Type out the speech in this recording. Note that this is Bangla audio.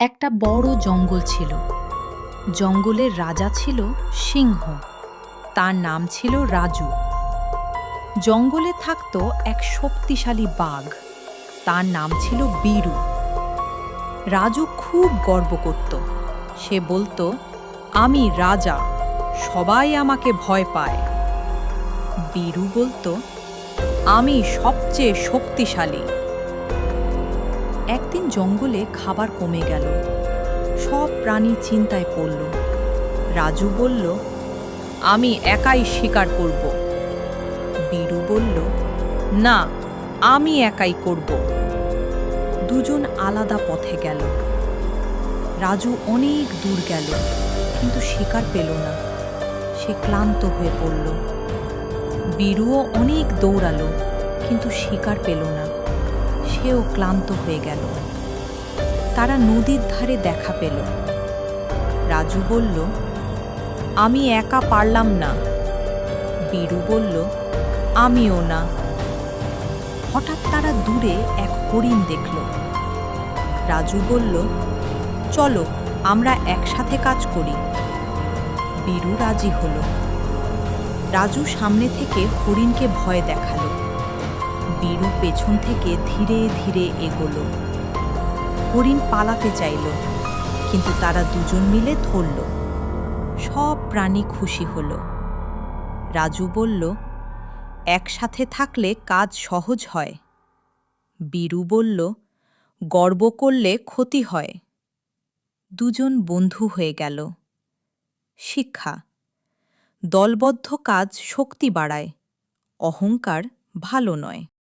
একটা বড় জঙ্গল ছিল। জঙ্গলের রাজা ছিল সিংহ। তার নাম ছিল রাজু। জঙ্গলে থাকত এক শক্তিশালী বাঘ। তার নাম ছিল বীরু। রাজু খুব গর্ব করত। সে বলতো, আমি রাজা, সবাই আমাকে ভয় পায়। বীরু বলতো, আমি সবচেয়ে শক্তিশালী। একদিন জঙ্গলে খাবার কমে গেল। সব প্রাণী চিন্তায় পড়ল। রাজু বলল, আমি একাই শিকার করব। বীরু বলল, না, আমি একাই করব। দুজন আলাদা পথে গেল। রাজু অনেক দূর গেল, কিন্তু শিকার পেল না। সে ক্লান্ত হয়ে পড়ল। বীরুও অনেক দৌড়ালো, কিন্তু শিকার পেল না। সেও ক্লান্ত হয়ে গেল। তারা নদীর ধারে দেখা পেল। রাজু বলল, আমি একা পারলাম না। বীরু বলল, আমিও না। হঠাৎ তারা দূরে এক হরিণ দেখল। রাজু বলল, চলো, আমরা একসাথে কাজ করি। বীরু রাজি হল। রাজু সামনে থেকে হরিণকে ভয় দেখালো। বীরু পেছন থেকে ধীরে ধীরে এগোলো। হরিণ পালাতে চাইল, কিন্তু তারা দুজন মিলে ধরল। সব প্রাণী খুশি হল। রাজু বলল, একসাথে থাকলে কাজ সহজ হয়। বীরু বলল, গর্ব করলে ক্ষতি হয়। দুজন বন্ধু হয়ে গেল। শিক্ষা: দলবদ্ধ কাজ শক্তি বাড়ায়, অহংকার ভালো নয়।